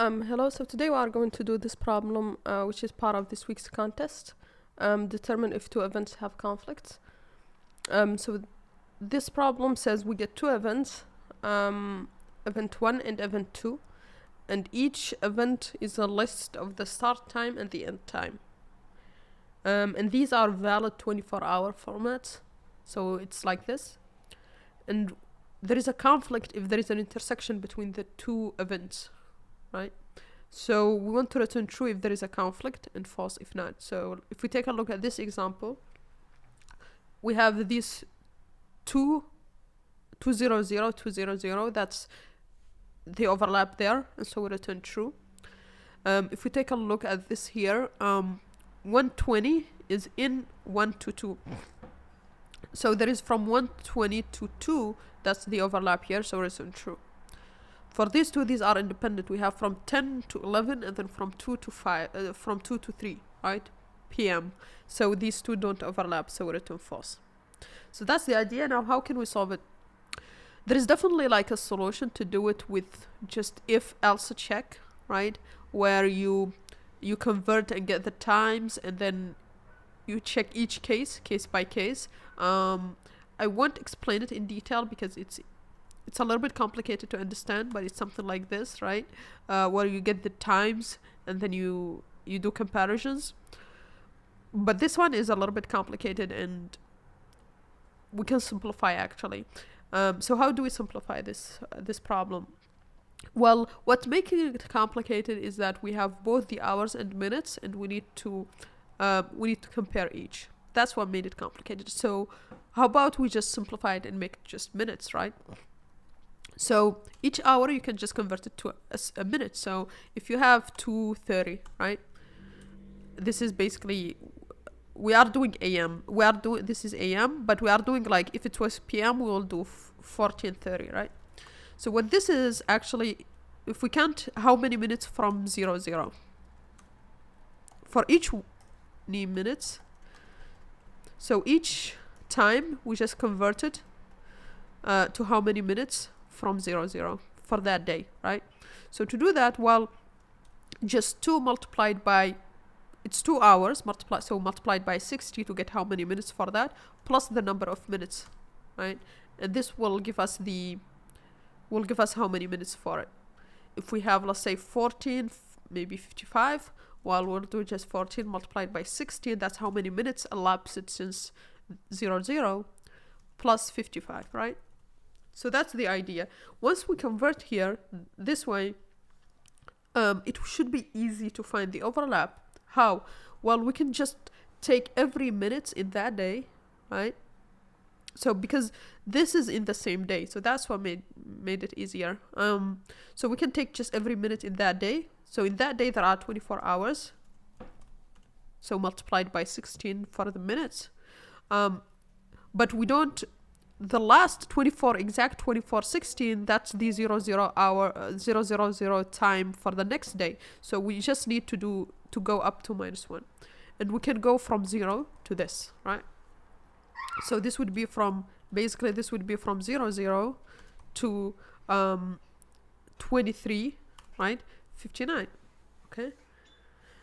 Hello, so today we are going to do this problem, which is part of this week's contest. Determine if two events have conflicts. So this problem says we get two events, event 1 and event 2, and each event is a list of the start time and the end time. And these are valid 24-hour formats, so it's like this. And there is a conflict if there is an intersection between the two events, right? So we want to return true if there is a conflict and false if not. So if we take a look at this example, we have these 200, 200, that's they overlap there, and so we return true. If we take a look at this here, 120 is in 1 to 2. So there is from 120 to 2, that's the overlap here, so return true. For these two, these are independent. We have from 10 to 11 and then from 2 to 5, from 2 to 3, right? PM. So these two don't overlap, so we return false. So that's the idea. Now, how can we solve it? There is definitely like a solution to do it with just if-else check, right? Where you convert and get the times and then you check each case by case. I won't explain it in detail because it's a little bit complicated to understand, but it's something like this, right? Where you get the times and then you do comparisons. But this one is a little bit complicated and we can simplify actually. So how do we simplify this problem? Well, what's making it complicated is that we have both the hours and minutes, and we need to compare each. That's what made it complicated. So how about we just simplify it and make it just minutes, right? So each hour you can just convert it to a minute. So if you have 2:30, right? This is basically, we are doing AM. This is AM, but we are doing like, if it was PM, we will do 14:30, right? So what this is actually, if we count how many minutes from 00. For each minutes, so each time we just convert it to how many minutes from 00 for that day, right? So to do that, well, just 2 multiplied by, it's 2 hours, multiplied by 60 to get how many minutes for that, plus the number of minutes, right? And this will give us how many minutes for it. If we have, let's say 14, maybe 55, well, we'll do just 14 multiplied by 60, that's how many minutes elapsed since 00, plus 55, right? So that's the idea. Once we convert here this way, it should be easy to find the overlap. How? Well, we can just take every minute in that day, right? So because this is in the same day, so that's what made it easier. So we can take just every minute in that day. So in that day there are 24 hours. So multiplied by 16 for the minutes. But we don't, the last 24, exact 24:16, that's the 00 hour, 000 time for the next day. So we just need to go up to -1. And we can go from 0 to this, right? So this would be from, basically this would be from 00 to 23, right? 59, okay?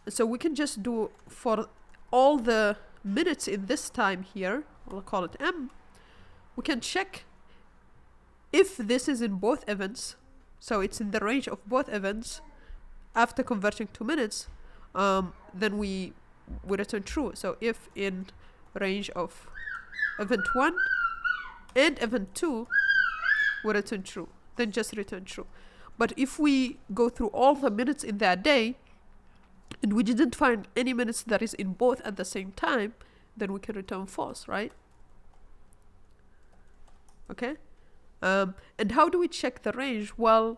And so we can just do for all the minutes in this time here, we'll call it M, we can check if this is in both events, so it's in the range of both events, after converting to minutes, then we return true. So if in range of event 1 and event 2, we return true, then just return true. But if we go through all the minutes in that day, and we didn't find any minutes that is in both at the same time, then we can return false, right? Okay? And how do we check the range? Well,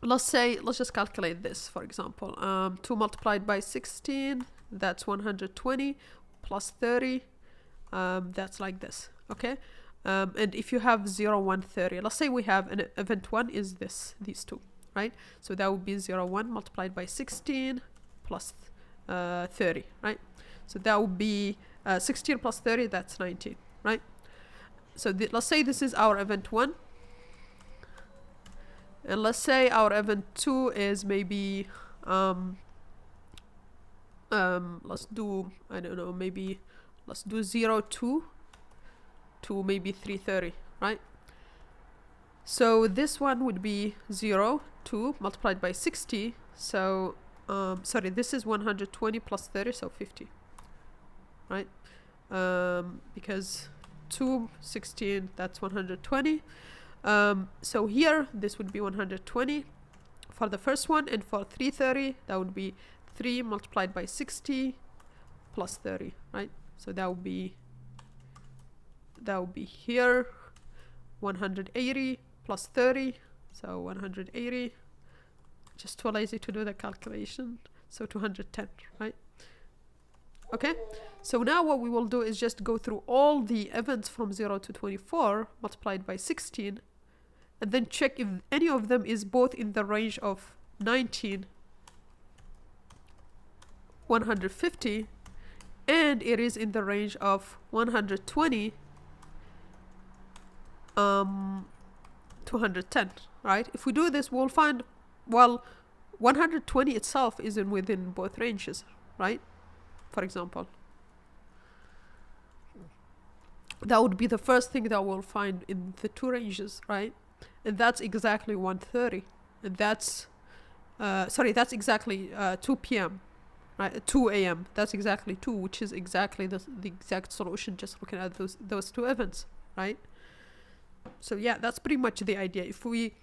let's just calculate this, for example. 2 multiplied by 16, that's 120, plus 30, that's like this, okay? And if you have 0, 1, 30, let's say we have an event 1 is these two, right? So that would be 0, 1 multiplied by 16 plus 30, right? So that would be 16 plus 30, that's 19, right? So let's say this is our event 1. And let's say our event 2 is maybe let's do, I don't know, maybe let's do 0 2 to maybe 330, right? So this one would be 0 2 multiplied by 60. So sorry, this is 120 plus 30, so 50, right? Because 2 16, that's 120. So here this would be 120 for the first one, and for 330 that would be 3 multiplied by 60 plus 30, right? So that would be here 180 plus 30, so 180, just too lazy to do the calculation, so 210, right? Okay, so now what we will do is just go through all the events from 0 to 24 multiplied by 16, and then check if any of them is both in the range of 19 150 and it is in the range of 120 210, right? If we do this, we'll find, well, 120 itself isn't within both ranges, right? For example, that would be the first thing that we'll find in the two ranges, right? And that's exactly 130, and that's sorry, that's exactly 2 p.m. right? 2 a.m. That's exactly 2, which is exactly the exact solution, just looking at those two events, right? So yeah, that's pretty much the idea. If we,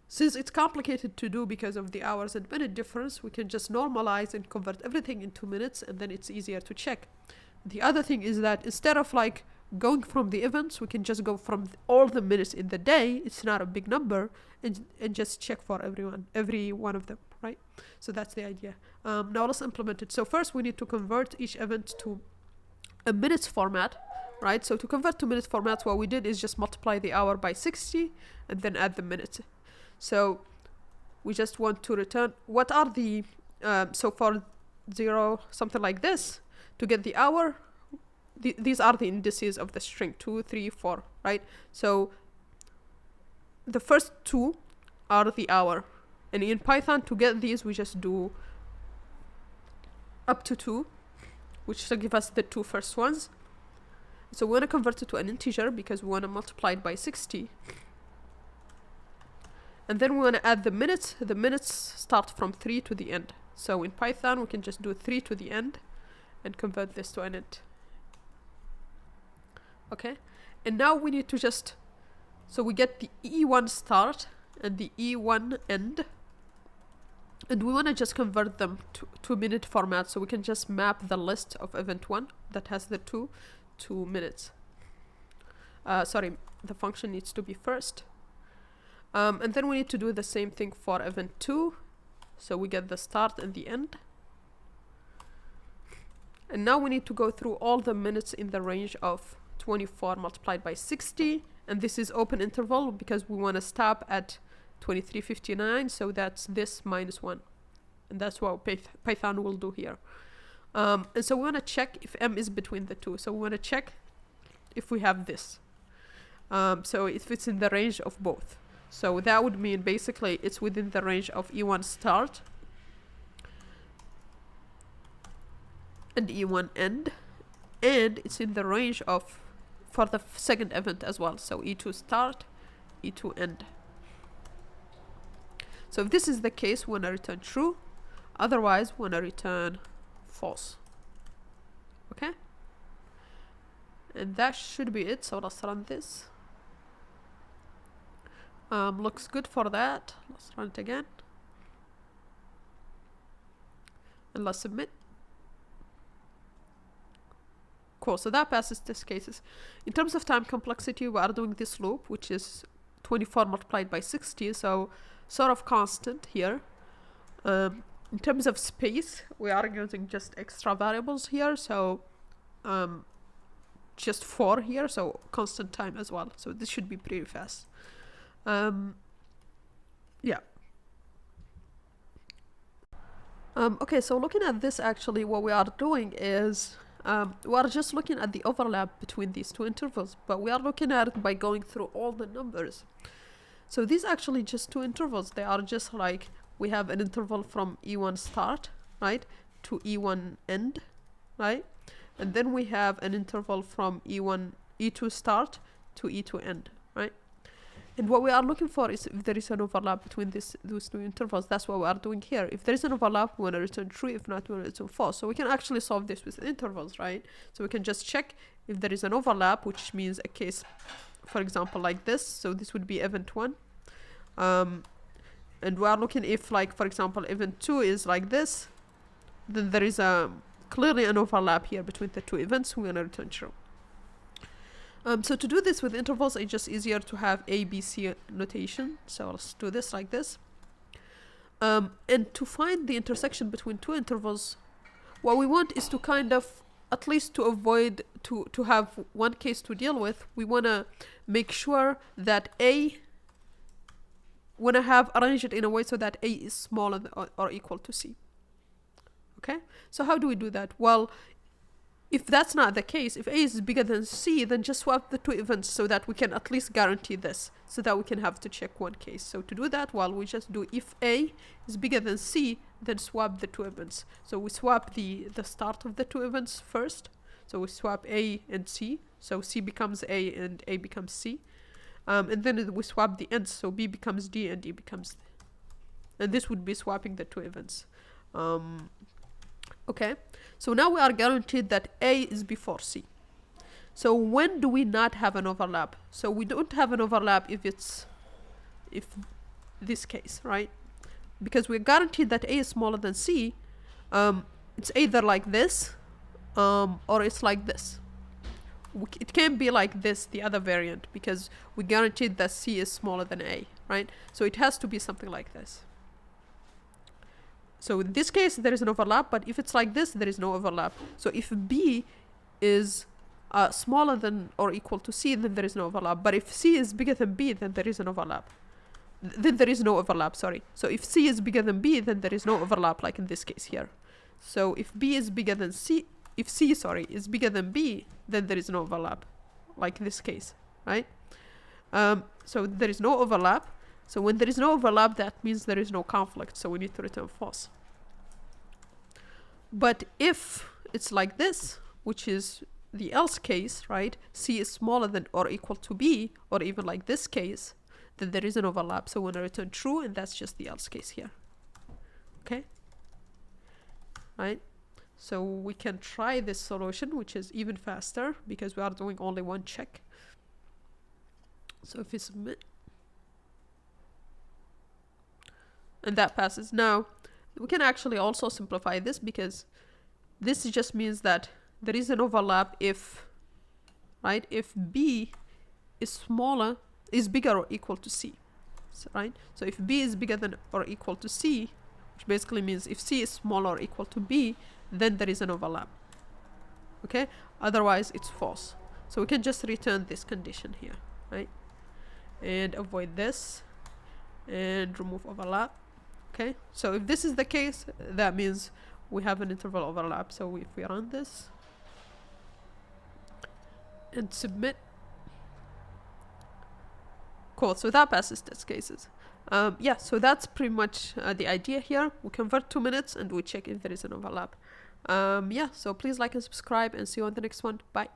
since it's complicated to do because of the hours and minute difference, we can just normalize and convert everything into minutes, and then it's easier to check. The other thing is that instead of like going from the events, we can just go from all the minutes in the day. It's not a big number, and just check for every one of them, right? So that's the idea. Now let's implement it. So first we need to convert each event to a minutes format, right? So to convert to minutes format, what we did is just multiply the hour by 60 and then add the minutes. So we just want to return what are the so for 0 something like this, to get the hour, these are the indices of the string 2 3 4, right? So the first 2 are the hour, and in Python to get these we just do up to 2, which will give us the 2 first ones. So we want to convert it to an integer because we want to multiply it by 60. And then we want to add the minutes. The minutes start from 3 to the end. So in Python, we can just do 3 to the end and convert this to an int. Okay. And now we need to just, so we get the E1 start and the E1 end. And we want to just convert them to minute format. So we can just map the list of event 1 that has the 2 to minutes. Sorry, the function needs to be first. And then we need to do the same thing for event 2. So we get the start and the end. And now we need to go through all the minutes in the range of 24 multiplied by 60. And this is open interval because we want to stop at 2359. So that's this minus 1. And that's what Python will do here. And so we want to check if m is between the two. So we want to check if we have this. So if it's in the range of both. So that would mean basically it's within the range of E1 start and E1 end, and it's in the range of for the second event as well. So E2 start, E2 end. So if this is the case, we want to return true. Otherwise, we want to return false. Okay? And that should be it. So let's run this. Looks good for that. Let's run it again. And let's submit. Cool. So that passes test cases. In terms of time complexity, we are doing this loop, which is 24 multiplied by 60. So sort of constant here. In terms of space, we are using just extra variables here. So just 4 here. So constant time as well. So this should be pretty fast. Yeah. Okay, so looking at this, actually what we are doing is we are just looking at the overlap between these two intervals, but we are looking at it by going through all the numbers. So these actually just two intervals. They are just like, we have an interval from E1 start, right, to E1 end, right? And then we have an interval from E2 start to E2 end, right? And what we are looking for is if there is an overlap between those two intervals. That's what we are doing here. If there is an overlap, we want to return true. If not, we want to return false. So we can actually solve this with intervals, right? So we can just check if there is an overlap, which means a case, for example, like this. So this would be event 1. And we are looking if, like, for example, event 2 is like this, then there is clearly an overlap here between the two events. We want to return true. So to do this with intervals, it's just easier to have A, B, C notation. So let's do this like this. And to find the intersection between two intervals, what we want is to kind of, at least to avoid, to have one case to deal with, we want to make sure that A, want to have arranged it in a way so that A is smaller or equal to C. Okay? So how do we do that? Well, if that's not the case, if A is bigger than C, then just swap the two events so that we can at least guarantee this, so that we can have to check one case. So to do that, well, we just do if A is bigger than C, then swap the two events. So we swap the start of the two events first. So we swap A and C. So C becomes A and A becomes C. And then we swap the ends. So B becomes D and D becomes... And this would be swapping the two events. Okay, so now we are guaranteed that A is before C. So when do we not have an overlap? So we don't have an overlap if this case, right? Because we're guaranteed that A is smaller than C. It's either like this, or it's like this. It can't be like this, the other variant, because we guaranteed that C is smaller than A, right? So it has to be something like this. So in this case, there is an overlap, but if it's like this, there is no overlap. So if B is smaller than or equal to C, then there is no overlap. But if C is bigger than B, then there is an overlap. Then there is no overlap, sorry. So if C is bigger than B, then there is no overlap, like in this case here. So if B is bigger than C, if C, sorry, is bigger than B, then there is no overlap, like this case, right? So there is no overlap. So when there is no overlap, that means there is no conflict. So we need to return false. But if it's like this, which is the else case, right? C is smaller than or equal to B, or even like this case, then there is an overlap. So we're going to return true, and that's just the else case here. Okay? Right? So we can try this solution, which is even faster, because we are doing only one check. So if we submit, and that passes. Now, we can actually also simplify this, because this just means that there is an overlap if, right, if B is bigger or equal to C, so, right? So if B is bigger than or equal to C, which basically means if C is smaller or equal to B, then there is an overlap. Okay? Otherwise, it's false. So we can just return this condition here, right? And avoid this, and remove overlap. Okay, so if this is the case, that means we have an interval overlap. So if we run this and submit, cool, so that passes test cases. Yeah, so that's pretty much the idea here. We convert 2 minutes and we check if there is an overlap. Yeah, so please like and subscribe, and see you on the next one. Bye.